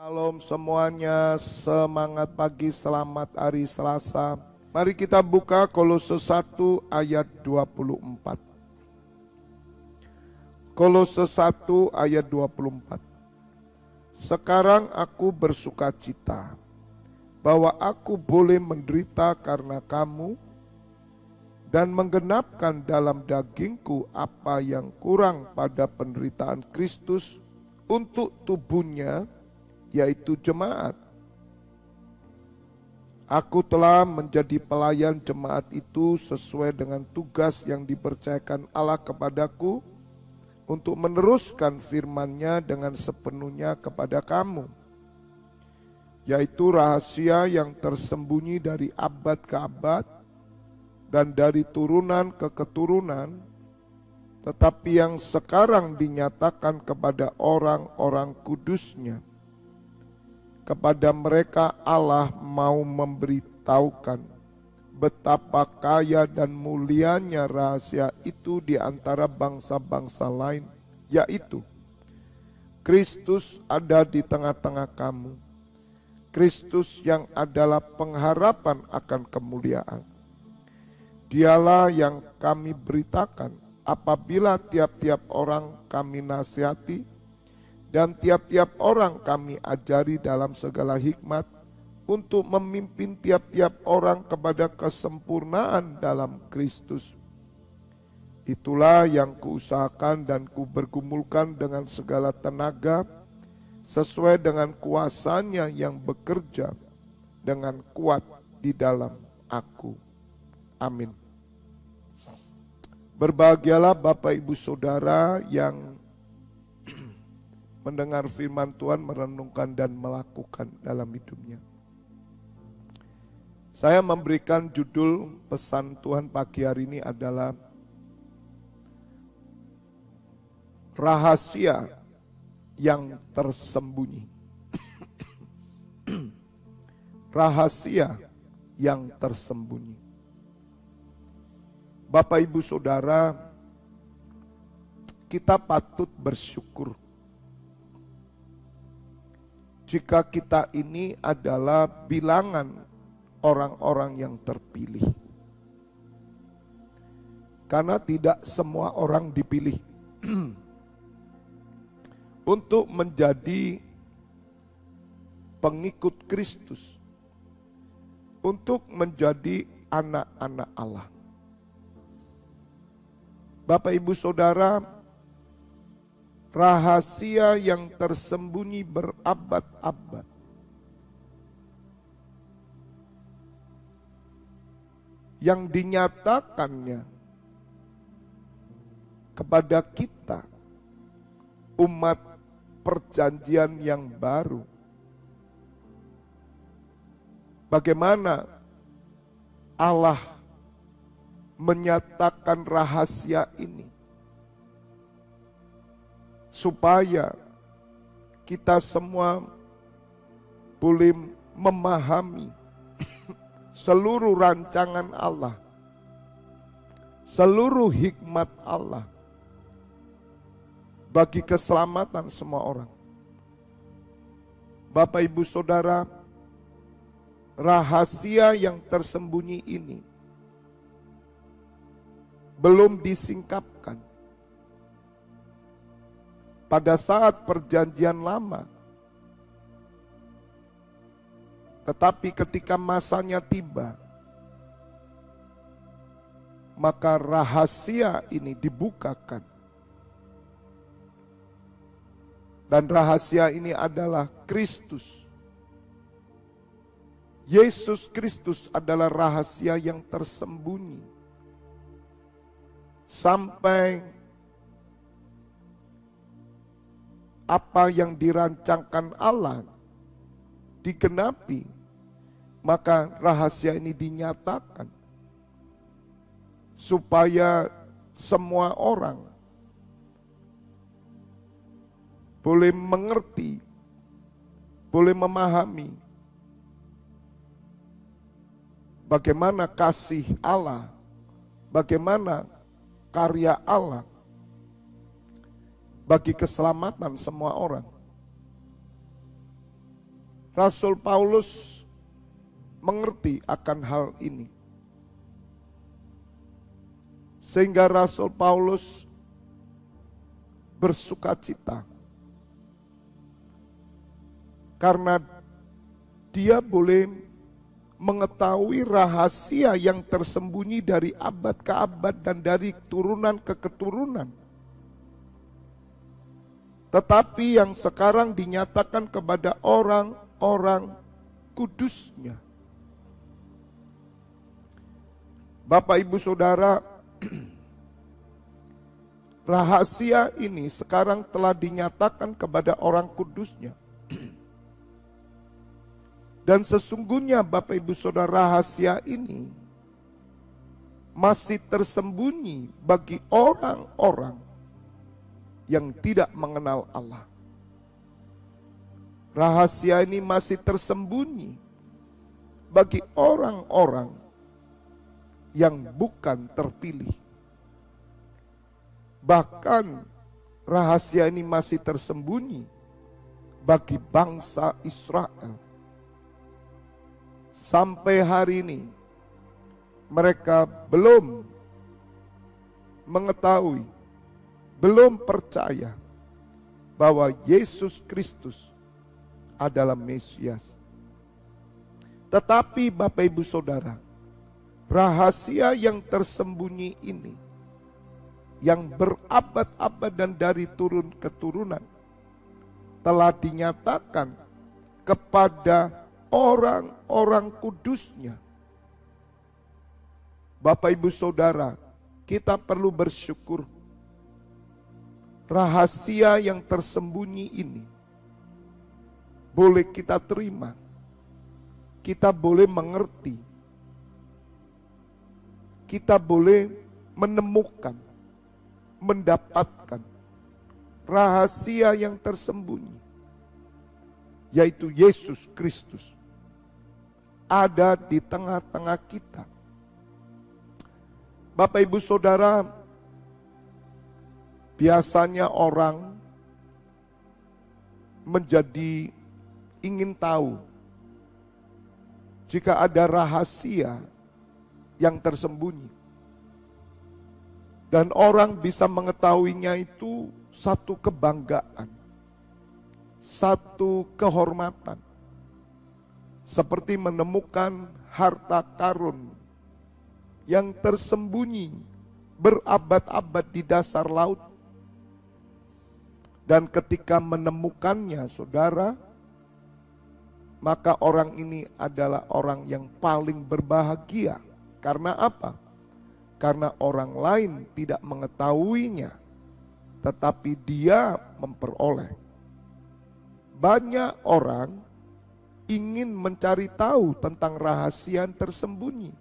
Shalom semuanya, semangat pagi, selamat hari Selasa. Mari kita buka Kolose 1 ayat 24. Kolose 1 ayat 24. Sekarang aku bersukacita bahwa aku boleh menderita karena kamu dan menggenapkan dalam dagingku apa yang kurang pada penderitaan Kristus untuk tubuhnya, yaitu jemaat. Aku telah menjadi pelayan jemaat itu sesuai dengan tugas yang dipercayakan Allah kepadaku untuk meneruskan firman-Nya dengan sepenuhnya kepada kamu, yaitu rahasia yang tersembunyi dari abad ke abad dan dari turunan ke keturunan, tetapi yang sekarang dinyatakan kepada orang-orang kudus-Nya. Kepada mereka Allah mau memberitahukan betapa kaya dan mulianya rahasia itu di antara bangsa-bangsa lain, yaitu Kristus ada di tengah-tengah kamu. Kristus yang adalah pengharapan akan kemuliaan. Dialah yang kami beritakan apabila tiap-tiap orang kami nasihati dan tiap-tiap orang kami ajari dalam segala hikmat untuk memimpin tiap-tiap orang kepada kesempurnaan dalam Kristus. Itulah yang kuusahakan dan kubergumulkan dengan segala tenaga sesuai dengan kuasanya yang bekerja dengan kuat di dalam aku. Amin. Berbahagialah Bapak Ibu Saudara yang mendengar firman Tuhan, merenungkan dan melakukan dalam hidupnya. Saya memberikan judul pesan Tuhan pagi hari ini adalah rahasia yang tersembunyi. Rahasia yang tersembunyi. Bapak Ibu Saudara, kita patut bersyukur jika kita ini adalah bilangan orang-orang yang terpilih. Karena tidak semua orang dipilih untuk menjadi pengikut Kristus, untuk menjadi anak-anak Allah. Bapak Ibu Saudara, rahasia yang tersembunyi berabad-abad yang dinyatakannya kepada kita, umat perjanjian yang baru. Bagaimana Allah menyatakan rahasia ini supaya kita semua boleh memahami seluruh rancangan Allah, seluruh hikmat Allah bagi keselamatan semua orang. Bapak Ibu Saudara, rahasia yang tersembunyi ini belum disingkapkan. Pada saat perjanjian lama. Tetapi ketika masanya tiba, maka rahasia ini dibukakan. Dan rahasia ini adalah Kristus. Yesus Kristus adalah rahasia yang tersembunyi. Sampai apa yang dirancangkan Allah digenapi, maka rahasia ini dinyatakan supaya semua orang boleh mengerti, boleh memahami bagaimana kasih Allah, bagaimana karya Allah bagi keselamatan semua orang. Rasul Paulus mengerti akan hal ini. Sehingga Rasul Paulus bersukacita. Karena dia boleh mengetahui rahasia yang tersembunyi dari abad ke abad dan dari keturunan ke keturunan. Tetapi yang sekarang dinyatakan kepada orang-orang kudusnya. Bapak Ibu Saudara, rahasia ini sekarang telah dinyatakan kepada orang kudusnya. Dan sesungguhnya Bapak Ibu Saudara, rahasia ini masih tersembunyi bagi orang-orang yang tidak mengenal Allah. Rahasia ini masih tersembunyi bagi orang-orang yang bukan terpilih. Bahkan rahasia ini masih tersembunyi bagi bangsa Israel. Sampai hari ini mereka belum mengetahui, belum percaya bahwa Yesus Kristus adalah Mesias. Tetapi Bapak Ibu Saudara, rahasia yang tersembunyi ini, yang berabad-abad dan dari turun keturunan, telah dinyatakan kepada orang-orang kudusnya. Bapak Ibu Saudara, kita perlu bersyukur. Rahasia yang tersembunyi ini boleh kita terima, kita boleh mengerti, kita boleh menemukan, mendapatkan rahasia yang tersembunyi, yaitu Yesus Kristus ada di tengah-tengah kita. Bapak Ibu Saudara, biasanya orang menjadi ingin tahu jika ada rahasia yang tersembunyi. Dan orang bisa mengetahuinya itu satu kebanggaan, satu kehormatan. Seperti menemukan harta karun yang tersembunyi berabad-abad di dasar laut. Dan ketika menemukannya, saudara, maka orang ini adalah orang yang paling berbahagia. Karena apa? Karena orang lain tidak mengetahuinya, tetapi dia memperoleh. Banyak orang ingin mencari tahu tentang rahasia yang tersembunyi.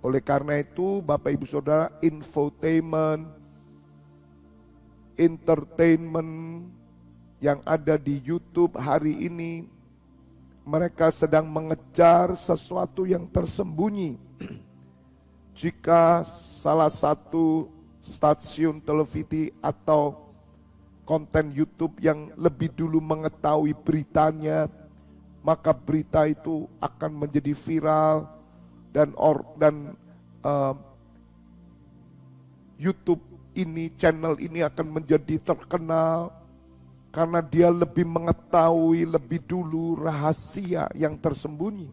Oleh karena itu, Bapak Ibu Saudara, infotainment, entertainment yang ada di YouTube hari ini, mereka sedang mengejar sesuatu yang tersembunyi. Jika salah satu stasiun televisi atau konten YouTube yang lebih dulu mengetahui beritanya, maka berita itu akan menjadi viral dan YouTube ini, channel ini akan menjadi terkenal karena dia lebih mengetahui lebih dulu rahasia yang tersembunyi.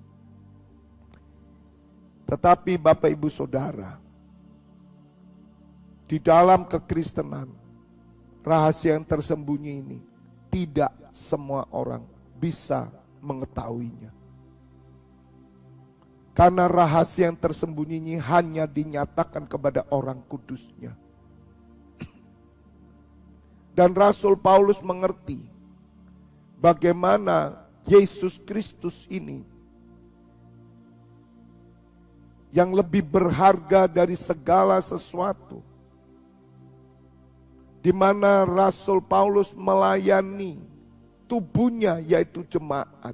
Tetapi Bapak Ibu Saudara, di dalam kekristenan, rahasia yang tersembunyi ini tidak semua orang bisa mengetahuinya. Karena rahasia yang tersembunyi ini hanya dinyatakan kepada orang kudusnya. Dan Rasul Paulus mengerti bagaimana Yesus Kristus ini yang lebih berharga dari segala sesuatu, di mana Rasul Paulus melayani tubuhnya, yaitu jemaat.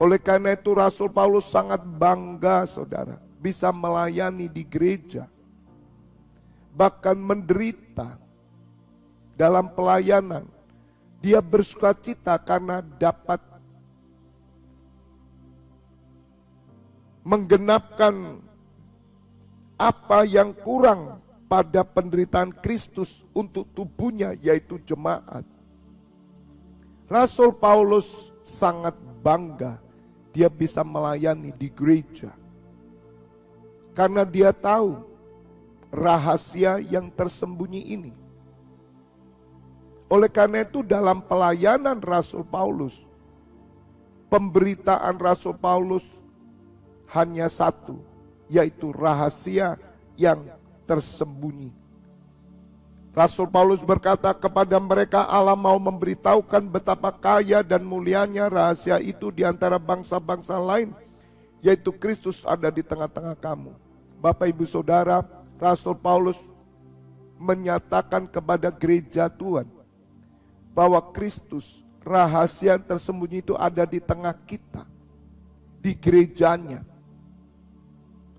Oleh karena itu Rasul Paulus sangat bangga, saudara, bisa melayani di gereja, bahkan menderita dalam pelayanan, Dia bersukacita karena dapat menggenapkan apa yang kurang pada penderitaan Kristus untuk tubuhnya, yaitu jemaat. Rasul Paulus sangat bangga dia bisa melayani di gereja. Karena dia tahu rahasia yang tersembunyi ini. Oleh karena itu dalam pelayanan Rasul Paulus, pemberitaan Rasul Paulus hanya satu, yaitu rahasia yang tersembunyi. Rasul Paulus berkata kepada mereka, Allah mau memberitahukan betapa kaya dan mulianya rahasia itu di antara bangsa-bangsa lain, yaitu Kristus ada di tengah-tengah kamu. Bapak Ibu Saudara, Rasul Paulus menyatakan kepada gereja Tuhan bahwa Kristus, rahasia yang tersembunyi itu ada di tengah kita, di gerejanya.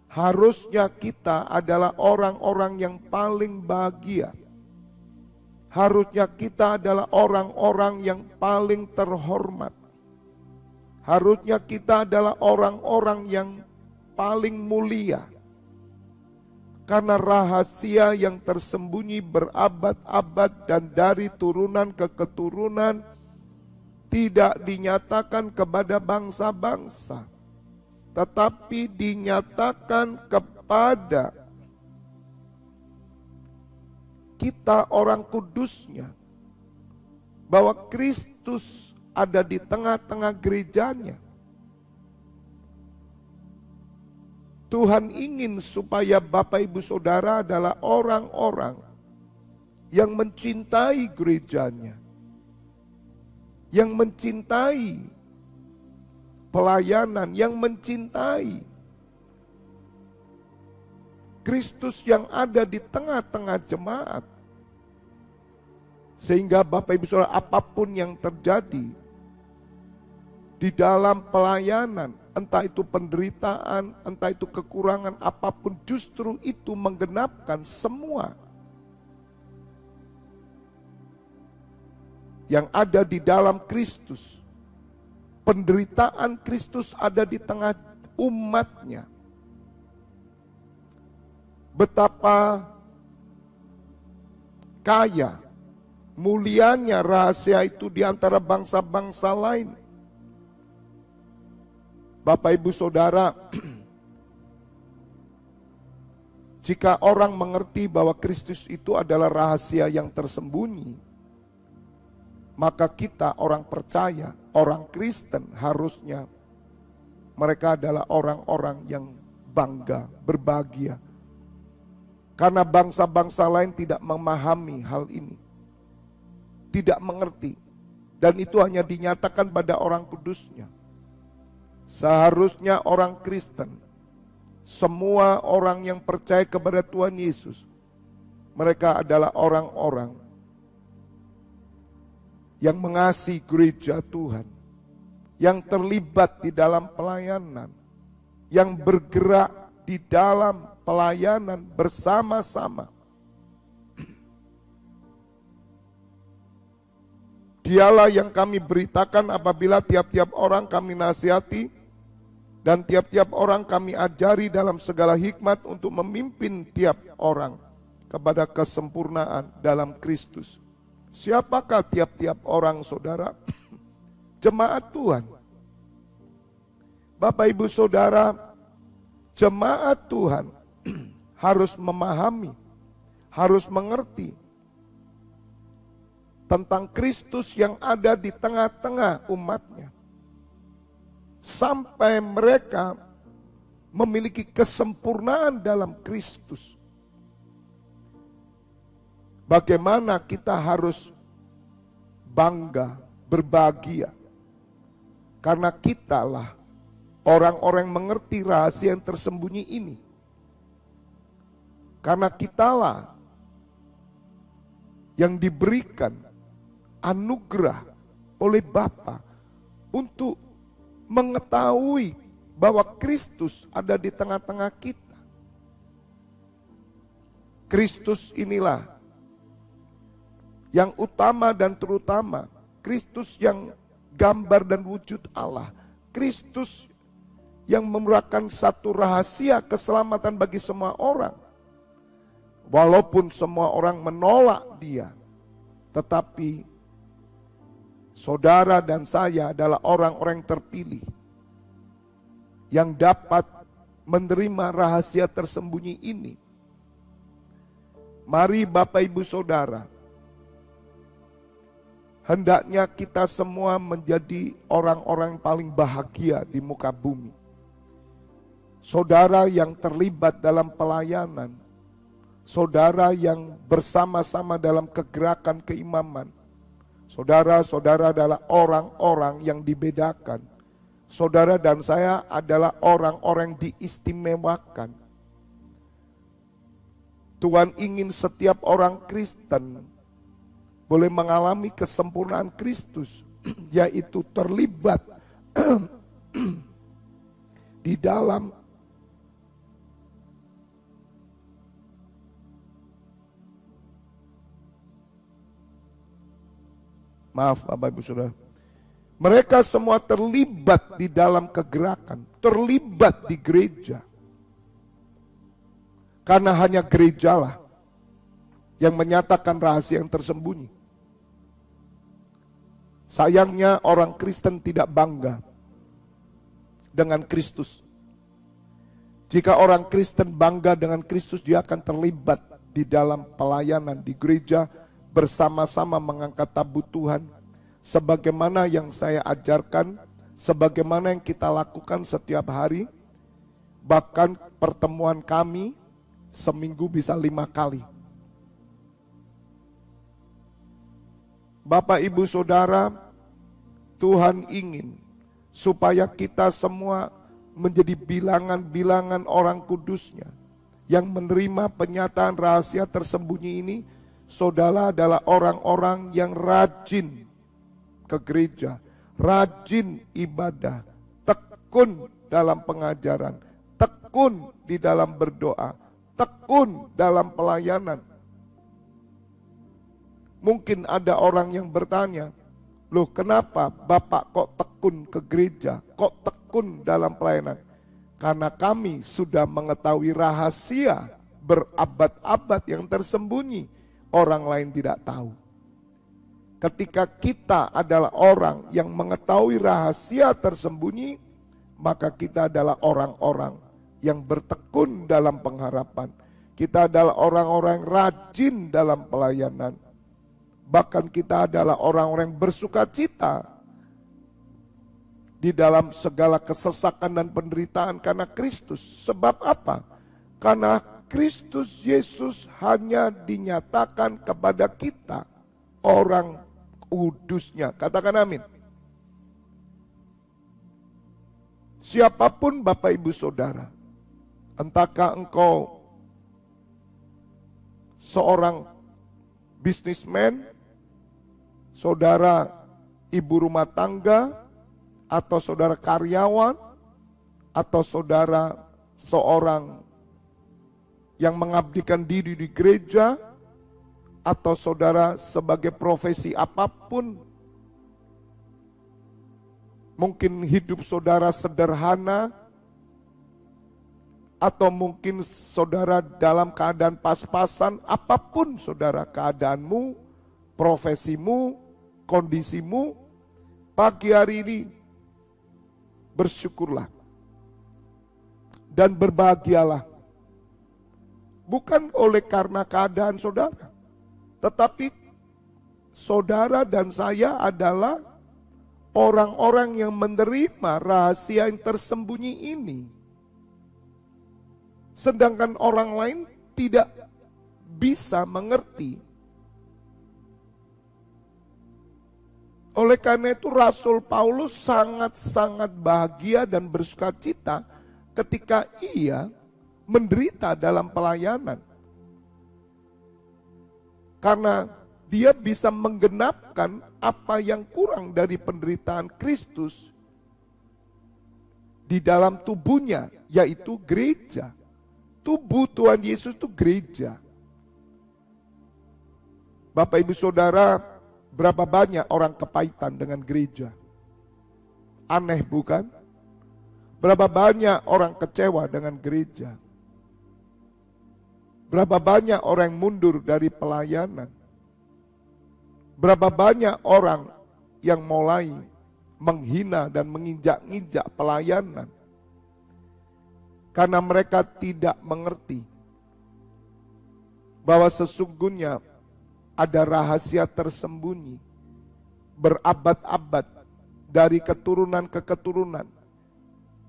Harusnya kita adalah orang-orang yang paling bahagia. Harusnya kita adalah orang-orang yang paling terhormat. Harusnya kita adalah orang-orang yang paling mulia. Karena rahasia yang tersembunyi berabad-abad dan dari turunan ke keturunan tidak dinyatakan kepada bangsa-bangsa, tetapi dinyatakan kepada kita orang kudusnya, bahwa Kristus ada di tengah-tengah gerejanya. Tuhan ingin supaya Bapak Ibu Saudara adalah orang-orang yang mencintai gerejanya, yang mencintai pelayanan, yang mencintai Kristus yang ada di tengah-tengah jemaat. Sehingga Bapak Ibu Saudara, apapun yang terjadi di dalam pelayanan, entah itu penderitaan, entah itu kekurangan apapun, justru itu menggenapkan semua yang ada di dalam Kristus. Penderitaan Kristus ada di tengah umatnya. Betapa kaya, mulianya rahasia itu di antara bangsa-bangsa lain. Bapak Ibu Saudara, jika orang mengerti bahwa Kristus itu adalah rahasia yang tersembunyi, maka kita orang percaya, orang Kristen harusnya mereka adalah orang-orang yang bangga, berbahagia. Karena bangsa-bangsa lain tidak memahami hal ini, tidak mengerti, dan itu hanya dinyatakan pada orang kudusnya. Seharusnya orang Kristen, semua orang yang percaya kepada Tuhan Yesus, mereka adalah orang-orang yang mengasihi gereja Tuhan, yang terlibat di dalam pelayanan, yang bergerak di dalam pelayanan bersama-sama. Dialah yang kami beritakan apabila tiap-tiap orang kami nasihati dan tiap-tiap orang kami ajari dalam segala hikmat untuk memimpin tiap orang kepada kesempurnaan dalam Kristus. Siapakah tiap-tiap orang, saudara? Jemaat Tuhan. Bapak Ibu Saudara, jemaat Tuhan harus memahami, harus mengerti tentang Kristus yang ada di tengah-tengah umatnya. Sampai mereka memiliki kesempurnaan dalam Kristus. Bagaimana kita harus bangga, berbahagia. Karena kitalah orang-orang yang mengerti rahasia yang tersembunyi ini. Karena kitalah yang diberikan anugerah oleh Bapa untuk mengetahui bahwa Kristus ada di tengah-tengah kita. Kristus inilah yang utama dan terutama Kristus yang gambar dan wujud Allah, Kristus yang merupakan satu rahasia keselamatan bagi semua orang. Walaupun semua orang menolak dia, tetapi saudara dan saya adalah orang-orang terpilih yang dapat menerima rahasia tersembunyi ini. Mari Bapak Ibu Saudara, hendaknya kita semua menjadi orang-orang paling bahagia di muka bumi. Saudara yang terlibat dalam pelayanan, saudara yang bersama-sama dalam kegerakan keimaman, saudara-saudara adalah orang-orang yang dibedakan. Saudara dan saya adalah orang-orang diistimewakan. Tuhan ingin setiap orang Kristen boleh mengalami kesempurnaan Kristus, yaitu terlibat di dalam maaf Bapak Ibu Saudara. Mereka semua terlibat di dalam kegerakan, terlibat di gereja. Karena hanya gerejalah yang menyatakan rahasia yang tersembunyi. Sayangnya orang Kristen tidak bangga dengan Kristus. Jika orang Kristen bangga dengan Kristus, dia akan terlibat di dalam pelayanan di gereja, bersama-sama mengangkat tabut Tuhan, sebagaimana yang saya ajarkan, sebagaimana yang kita lakukan setiap hari. Bahkan pertemuan kami seminggu bisa 5 kali. Bapak Ibu Saudara, Tuhan ingin supaya kita semua menjadi bilangan-bilangan orang kudusnya yang menerima penyataan rahasia tersembunyi ini. Saudara adalah orang-orang yang rajin ke gereja, rajin ibadah, tekun dalam pengajaran, tekun di dalam berdoa, tekun dalam pelayanan. Mungkin ada orang yang bertanya, loh kenapa Bapak kok tekun ke gereja, kok tekun dalam pelayanan? Karena kami sudah mengetahui rahasia berabad-abad yang tersembunyi, orang lain tidak tahu. Ketika kita adalah orang yang mengetahui rahasia tersembunyi, maka kita adalah orang-orang yang bertekun dalam pengharapan. Kita adalah orang-orang yang rajin dalam pelayanan. Bahkan kita adalah orang-orang yang bersuka cita di dalam segala kesesakan dan penderitaan karena Kristus. Sebab apa? Karena Kristus Yesus hanya dinyatakan kepada kita, orang kudusnya. Katakan amin. Siapapun Bapak Ibu Saudara, entahkah engkau seorang bisnismen, saudara ibu rumah tangga, atau saudara karyawan, atau saudara seorang yang mengabdikan diri di gereja, atau saudara sebagai profesi apapun, mungkin hidup saudara sederhana, atau mungkin saudara dalam keadaan pas-pasan, apapun saudara keadaanmu, profesimu, kondisimu, pagi hari ini bersyukurlah dan berbahagialah. Bukan oleh karena keadaan saudara, tetapi saudara dan saya adalah orang-orang yang menerima rahasia yang tersembunyi ini. Sedangkan orang lain tidak bisa mengerti. Oleh karena itu Rasul Paulus sangat-sangat bahagia dan bersukacita ketika ia menderita dalam pelayanan. Karena dia bisa menggenapkan apa yang kurang dari penderitaan Kristus di dalam tubuhnya, yaitu gereja. Tubuh Tuhan Yesus itu gereja. Bapak Ibu Saudara, Berapa banyak orang kepahitan dengan gereja? Aneh bukan? Berapa banyak orang kecewa dengan gereja? Berapa banyak orang yang mundur dari pelayanan? Berapa banyak orang yang mulai menghina dan menginjak-injak pelayanan? Karena mereka tidak mengerti bahwa sesungguhnya ada rahasia tersembunyi berabad-abad dari keturunan ke keturunan,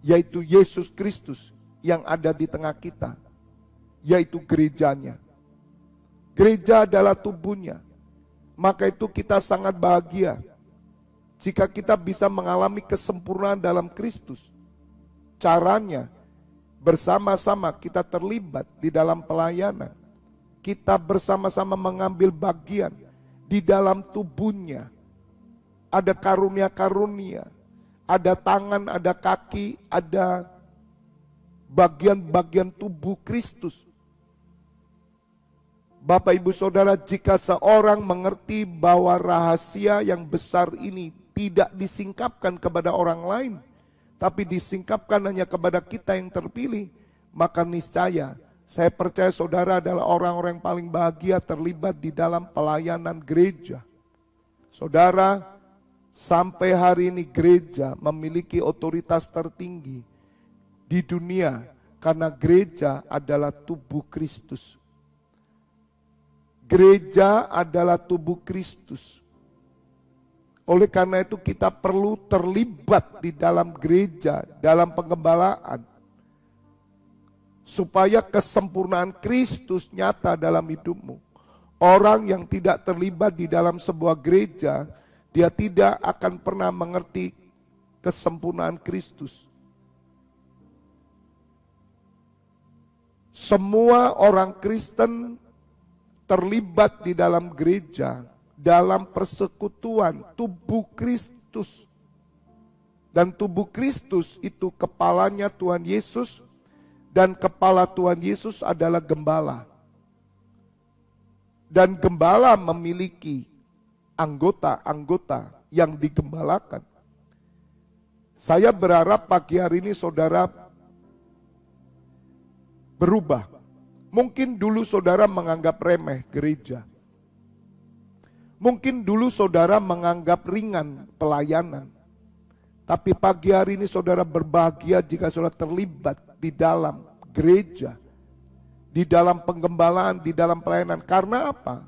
yaitu Yesus Kristus yang ada di tengah kita, yaitu gerejanya. Gereja adalah tubuhnya. Maka itu kita sangat bahagia jika kita bisa mengalami kesempurnaan dalam Kristus. Caranya, bersama-sama kita terlibat di dalam pelayanan. Kita bersama-sama mengambil bagian di dalam tubuhnya. Ada karunia-karunia, ada tangan, ada kaki, ada bagian-bagian tubuh Kristus. Bapak Ibu Saudara, jika seorang mengerti bahwa rahasia yang besar ini tidak disingkapkan kepada orang lain, tapi disingkapkan hanya kepada kita yang terpilih, maka niscaya saya percaya saudara adalah orang-orang yang paling bahagia terlibat di dalam pelayanan gereja. Saudara, sampai hari ini gereja memiliki otoritas tertinggi di dunia karena gereja adalah tubuh Kristus. Gereja adalah tubuh Kristus. Oleh karena itu kita perlu terlibat di dalam gereja, dalam penggembalaan. Supaya kesempurnaan Kristus nyata dalam hidupmu. Orang yang tidak terlibat di dalam sebuah gereja, dia tidak akan pernah mengerti kesempurnaan Kristus. Semua orang Kristen terlibat di dalam gereja, dalam persekutuan tubuh Kristus. Dan tubuh Kristus itu kepalanya Tuhan Yesus, dan kepala Tuhan Yesus adalah gembala. Dan gembala memiliki anggota-anggota yang digembalakan. Saya berharap pagi hari ini saudara berubah. Mungkin dulu saudara menganggap remeh gereja. Mungkin dulu saudara menganggap ringan pelayanan. Tapi pagi hari ini saudara berbahagia jika saudara terlibat di dalam gereja, di dalam penggembalaan, di dalam pelayanan. Karena apa?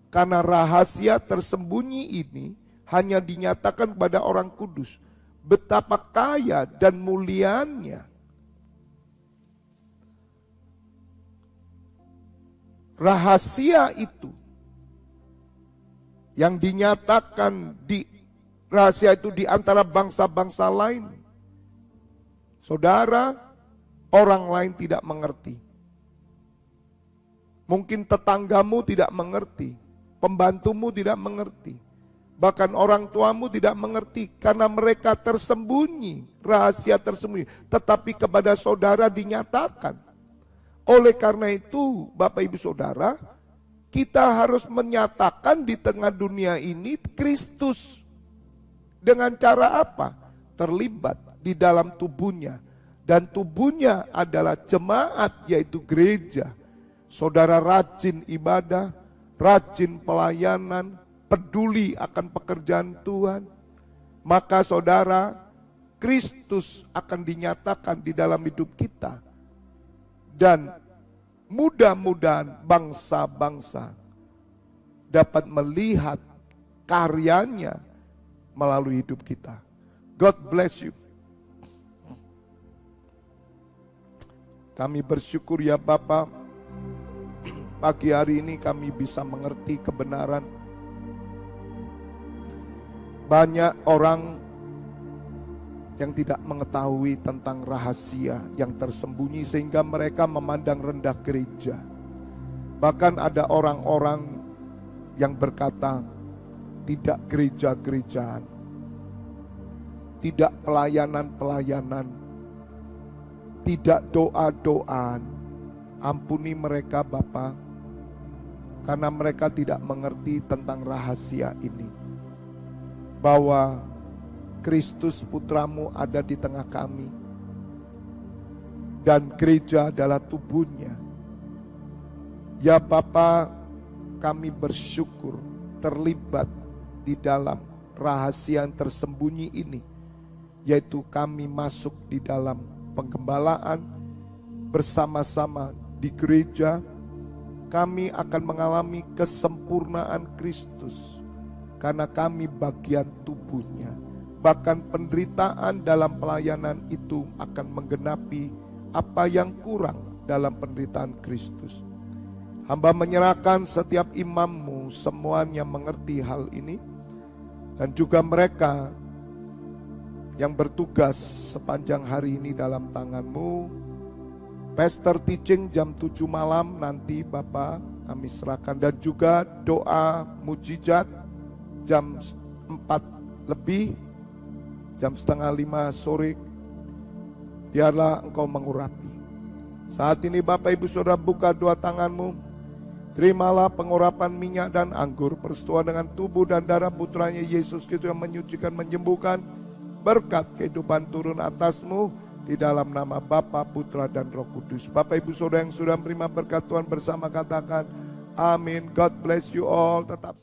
Karena rahasia tersembunyi ini hanya dinyatakan kepada orang kudus. Betapa kaya dan mulianya rahasia itu yang dinyatakan di rahasia itu di antara bangsa-bangsa lain. Saudara, orang lain tidak mengerti. Mungkin tetanggamu tidak mengerti, pembantumu tidak mengerti, bahkan orang tuamu tidak mengerti karena mereka tersembunyi, rahasia tersembunyi, tetapi kepada saudara dinyatakan. Oleh karena itu, Bapak Ibu Saudara, kita harus menyatakan di tengah dunia ini Kristus. Dengan cara apa? Terlibat di dalam tubuhnya. Dan tubuhnya adalah jemaat, yaitu gereja. Saudara rajin ibadah, rajin pelayanan, peduli akan pekerjaan Tuhan. Maka saudara, Kristus akan dinyatakan di dalam hidup kita. Dan mudah-mudahan bangsa-bangsa dapat melihat karyanya melalui hidup kita. God bless you. Kami bersyukur ya Bapa, pagi hari ini kami bisa mengerti kebenaran. Banyak orang yang tidak mengetahui tentang rahasia yang tersembunyi sehingga mereka memandang rendah gereja. Bahkan ada orang-orang yang berkata, tidak gereja-gerejaan, tidak pelayanan-pelayanan, tidak doa-doaan. Ampuni mereka Bapa, karena mereka tidak mengerti tentang rahasia ini, bahwa Kristus Putramu ada di tengah kami, dan gereja adalah tubuhnya. Ya Bapa, kami bersyukur terlibat di dalam rahasia yang tersembunyi ini, yaitu kami masuk di dalam penggembalaan bersama-sama di gereja. Kami akan mengalami kesempurnaan Kristus karena kami bagian tubuhnya. Bahkan penderitaan dalam pelayanan itu akan menggenapi apa yang kurang dalam penderitaan Kristus. Hamba menyerahkan setiap imammu, semuanya mengerti hal ini, dan juga mereka yang bertugas sepanjang hari ini dalam tanganmu. Pastor teaching jam 7 malam nanti Bapak kami serahkan, dan juga doa mujizat jam 4 lebih, jam 4:30 sore. Biarlah Engkau mengurapi. Saat ini Bapak Ibu Saudara buka dua tanganmu. Terimalah pengurapan minyak dan anggur, persetujuan dengan tubuh dan darah putranya Yesus Kristus yang menyucikan, menyembuhkan. Berkat kehidupan turun atasmu di dalam nama Bapa, Putra dan Roh Kudus. Bapak Ibu Saudara yang sudah menerima berkat Tuhan bersama katakan amin. God bless you all. Tetap